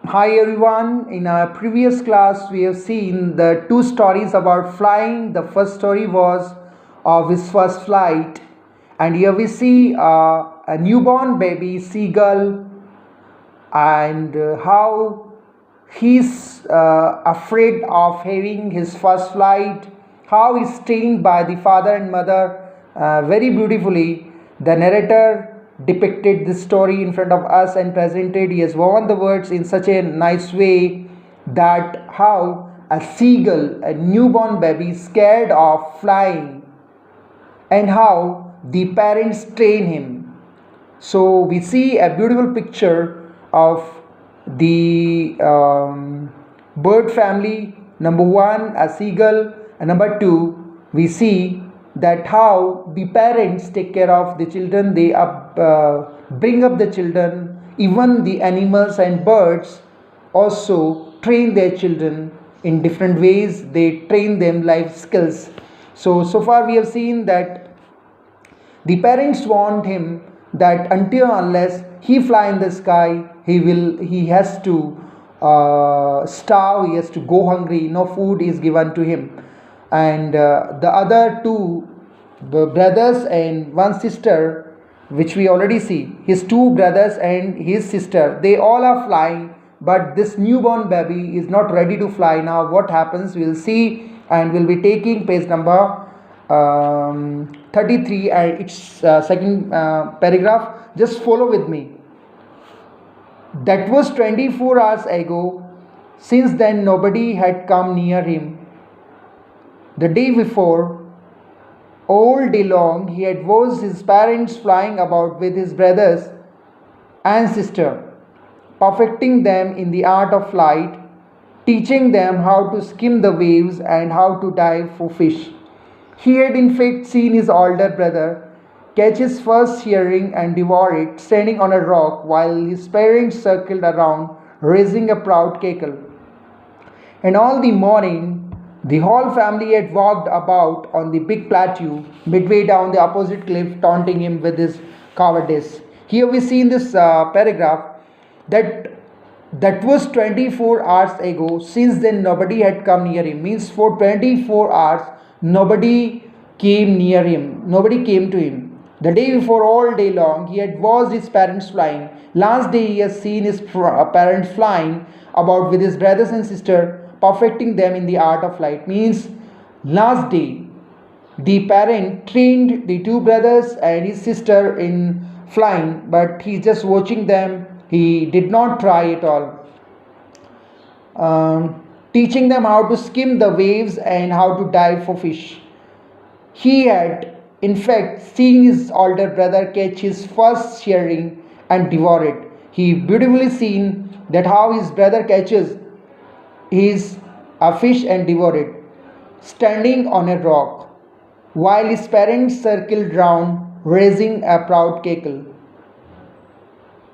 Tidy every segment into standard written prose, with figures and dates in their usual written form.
Hi everyone. In our previous class, we have seen the two stories about flying. The first story was of his first flight, and here we see a newborn baby seagull and how he's afraid of having his first flight, how he's trained by the father and mother very beautifully. The narrator depicted this story in front of us and presented. He has woven the words in such a nice way that how a seagull, a newborn baby, scared of flying, and how the parents train him. So we see a beautiful picture of the bird family. Number one, a seagull, and number two, we see that how the parents take care of the children. They bring up the children. Even the animals and birds also train their children in different ways. They train them life skills. So far we have seen that the parents want him that until unless he fly in the sky, he has to starve, he has to go hungry, no food is given to him. And the other two, the brothers and one sister, which we already see, his two brothers and his sister, they all are flying, but this newborn baby is not ready to fly. Now what happens, we'll see, and we'll be taking page number 33 and its second paragraph. Just follow with me. That was 24 hours ago. Since then nobody had come near him. The day before, all day long, he had watched his parents flying about with his brothers and sister, perfecting them in the art of flight, teaching them how to skim the waves and how to dive for fish. He had in fact seen his older brother catch his first herring and devour it, standing on a rock while his parents circled around, raising a proud cackle. And all the morning, the whole family had walked about on the big plateau midway down the opposite cliff, taunting him with his cowardice. Here we see in this paragraph that that was 24 hours ago. Since then, nobody had come near him. Means for 24 hours, nobody came near him. Nobody came to him. The day before, all day long, he had watched his parents flying. Last day, he has seen his parents flying about with his brothers and sister, perfecting them in the art of flight. Means last day, the parent trained the two brothers and his sister in flying, but he's just watching them. He did not try at all. Teaching them how to skim the waves and how to dive for fish. He had, in fact, seen his older brother catch his first herring and devour it. He beautifully seen that how his brother catches his a fish and devour it, standing on a rock, while his parents circled round, raising a proud cackle.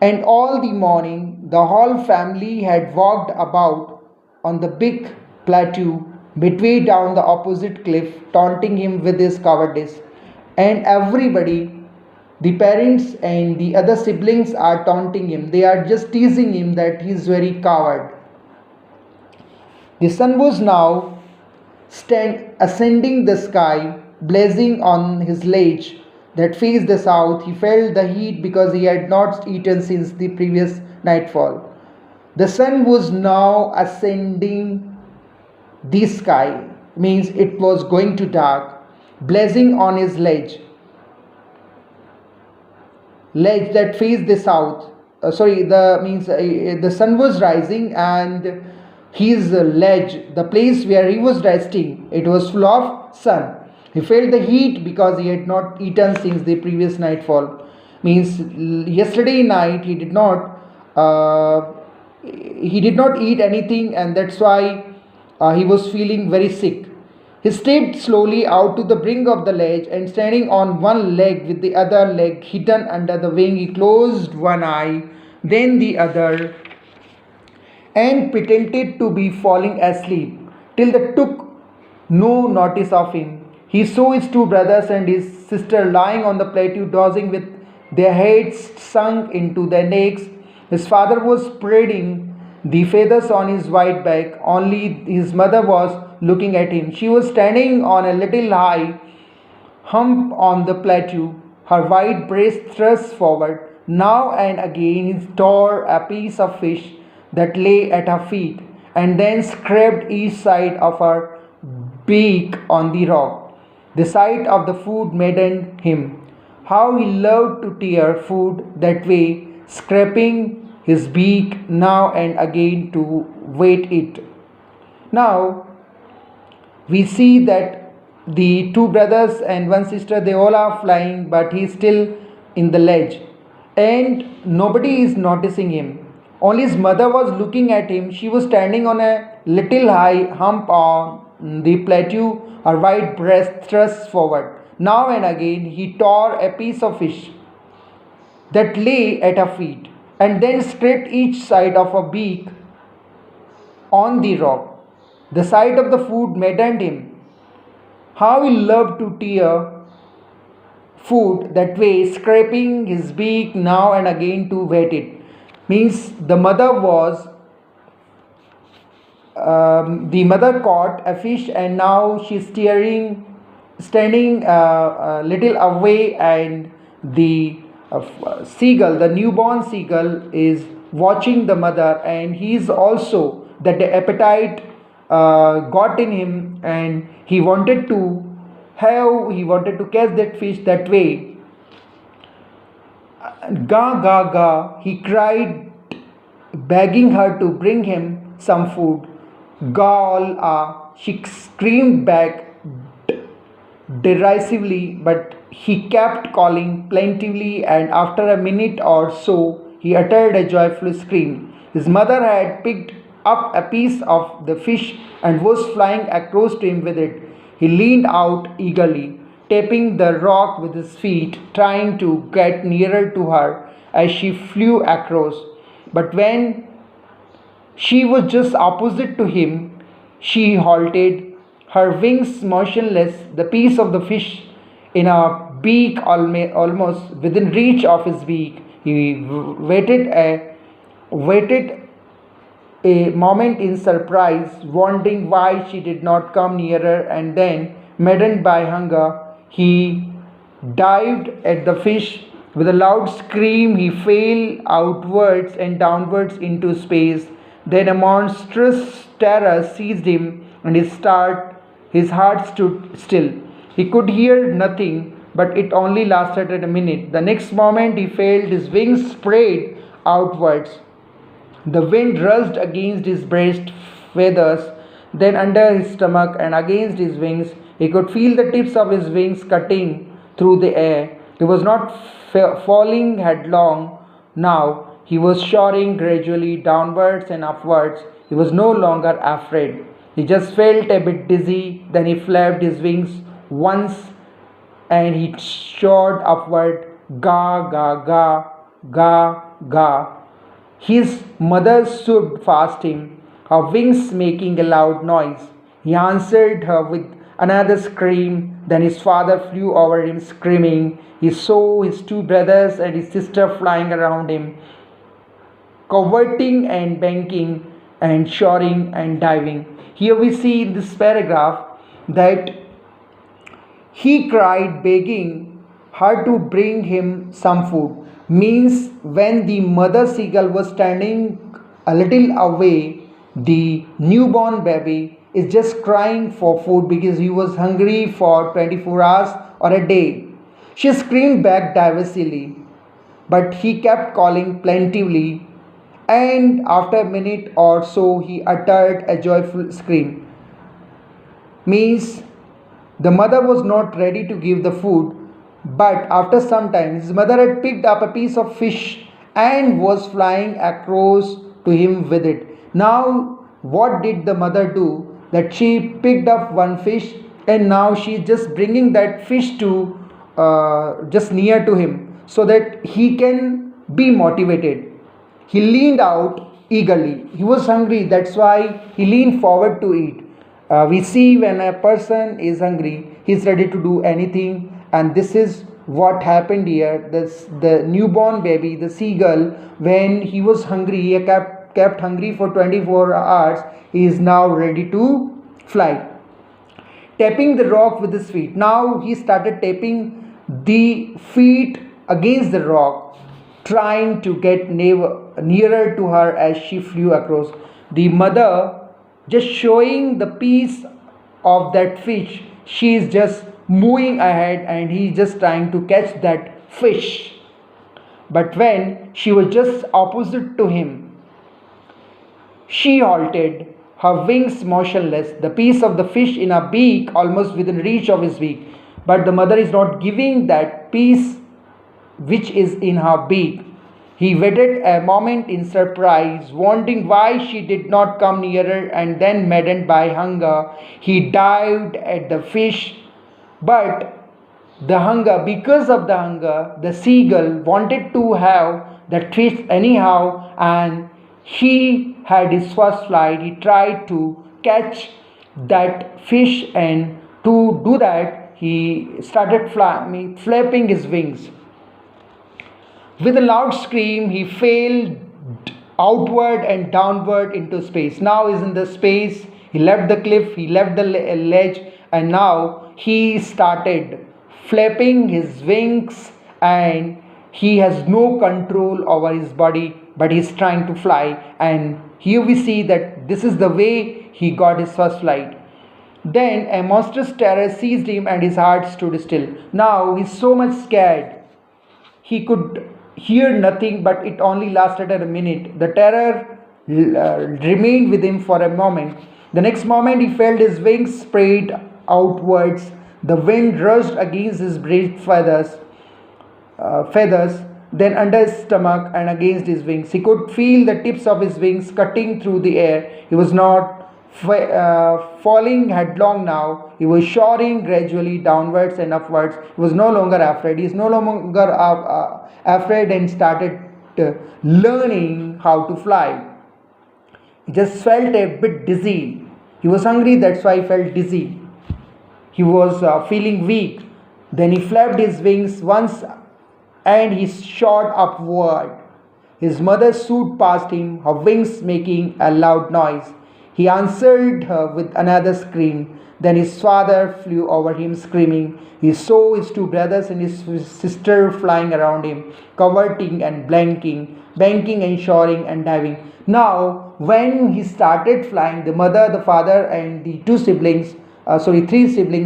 And all the morning, the whole family had walked about on the big plateau midway down the opposite cliff, taunting him with his cowardice. And everybody, the parents and the other siblings, are taunting him. They are just teasing him that he is very coward. The sun was now ascending the sky, blazing on his ledge that faced the south. He felt the heat because he had not eaten since the previous nightfall. The sun was now ascending the sky, means it was going to dark, blazing on his ledge that faced the south. The sun was rising, and his ledge, the place where he was resting, it was full of sun. He felt the heat because he had not eaten since the previous nightfall. Means yesterday night he did not eat anything, and that's why he was feeling very sick. He stepped slowly out to the brink of the ledge, and standing on one leg with the other leg hidden under the wing, he closed one eye, then the other, and pretended to be falling asleep till they took no notice of him. He saw his two brothers and his sister lying on the plateau, dozing with their heads sunk into their necks. His father was spreading the feathers on his white back. Only his mother was looking at him. She was standing on a little high hump on the plateau, her white breast thrust forward. Now and again he tore a piece of fish that lay at her feet, and then scraped each side of her beak on the rock. The sight of the food maddened him. How he loved to tear food that way, scraping his beak now and again to wet it. Now we see that the two brothers and one sister, they all are flying, but he's still in the ledge, and nobody is noticing him. Only his mother was looking at him. She was standing on a little high hump on the plateau, her white breast thrust forward. Now and again he tore a piece of fish that lay at her feet, and then scraped each side of her beak on the rock. The sight of the food maddened him. How he loved to tear food that way, scraping his beak now and again to wet it. Means the mother caught a fish, and now she's standing a little away, and the seagull, the newborn seagull, is watching the mother, and he's also that the appetite got in him, and he wanted to catch that fish that way. Ga ga ga, he cried, begging her to bring him some food. Gall, she screamed back derisively, but he kept calling plaintively, and after a minute or so, he uttered a joyful scream. His mother had picked up a piece of the fish and was flying across to him with it. He leaned out eagerly, tapping the rock with his feet, trying to get nearer to her as she flew across. But when she was just opposite to him, she halted, her wings motionless, the piece of the fish in her beak almost within reach of his beak. He waited a moment in surprise, wondering why she did not come nearer, and then, maddened by hunger, he dived at the fish. With a loud scream, he fell outwards and downwards into space. Then a monstrous terror seized him, and his heart stood still. He could hear nothing, but it only lasted a minute. The next moment, he felt his wings spread outwards. The wind rushed against his breast feathers, then under his stomach and against his wings. He could feel the tips of his wings cutting through the air. He was not falling headlong now. He was soaring gradually downwards and upwards. He was no longer afraid. He just felt a bit dizzy. Then he flapped his wings once and he soared upward. Ga, ga, ga, ga, ga. His mother stood fast him, her wings making a loud noise. He answered her with another scream. Then his father flew over him screaming. He saw his two brothers and his sister flying around him, cavorting and banking and soaring and diving. Here we see in this paragraph that he cried, begging her to bring him some food. Means when the mother seagull was standing a little away, the newborn baby is just crying for food because he was hungry for 24 hours or a day. She screamed back diversely, but he kept calling plaintively, and after a minute or so he uttered a joyful scream. Means the mother was not ready to give the food, but after some time his mother had picked up a piece of fish and was flying across to him with it. Now, what did the mother do? That she picked up one fish, and now she is just bringing that fish to just near to him so that he can be motivated. He leaned out eagerly. He was hungry, that's why he leaned forward to eat. We see when a person is hungry, he is ready to do anything, and this is what happened here. The newborn baby, the seagull, when he was hungry, he kept kept hungry for 24 hours, he is now ready to fly. Tapping the rock with his feet. Now he started tapping the feet against the rock, trying to get nearer to her as she flew across. The mother just showing the piece of that fish. She is just moving ahead and he is just trying to catch that fish. But when she was just opposite to him, she halted, her wings motionless, the piece of the fish in her beak almost within reach of his beak. But the mother is not giving that piece which is in her beak. He waited a moment in surprise, wondering why she did not come nearer, and then, maddened by hunger, he dived at the fish. But because of the hunger, the seagull wanted to have the fish anyhow, and he had his first flight. He tried to catch that fish, and to do that, he started flapping his wings. With a loud scream, he fell outward and downward into space. Now is in the space. He left the cliff, he left the ledge, and now he started flapping his wings, and he has no control over his body, but he's trying to fly. And here we see that this is the way he got his first flight. Then a monstrous terror seized him and his heart stood still. Now he's so much scared. He could hear nothing, but it only lasted a minute. The terror remained with him for a moment. The next moment, he felt his wings spread outwards. The wind rushed against his breast feathers, then under his stomach and against his wings. He could feel the tips of his wings cutting through the air. He was not falling headlong now. He was soaring gradually downwards and upwards. He was no longer afraid. He is no longer afraid and started learning how to fly. He just felt a bit dizzy. He was hungry, that's why he felt dizzy. He was feeling weak. Then he flapped his wings once and he shot upward. His mother soared past him, her wings making a loud noise. He answered her with another scream. Then his father flew over him screaming. He saw his two brothers and his sister flying around him, cavorting and banking and soaring and diving. Now, when he started flying, the mother, the father, and the three siblings,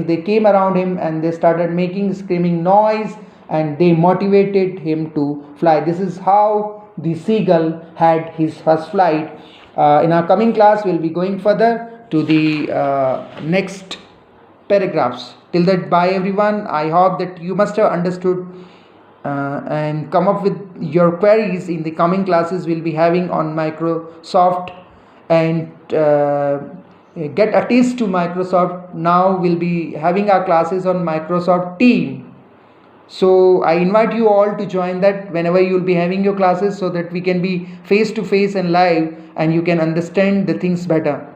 they came around him and they started making screaming noise, and they motivated him to fly. This is how the seagull had his first flight. In our coming class, we'll be going further to the next paragraphs. Till that, bye everyone. I hope that you must have understood and come up with your queries in the coming classes we'll be having on Microsoft, and get attached to Microsoft. Now we'll be having our classes on Microsoft Team. So I invite you all to join that whenever you'll be having your classes, so that we can be face to face and live and you can understand the things better.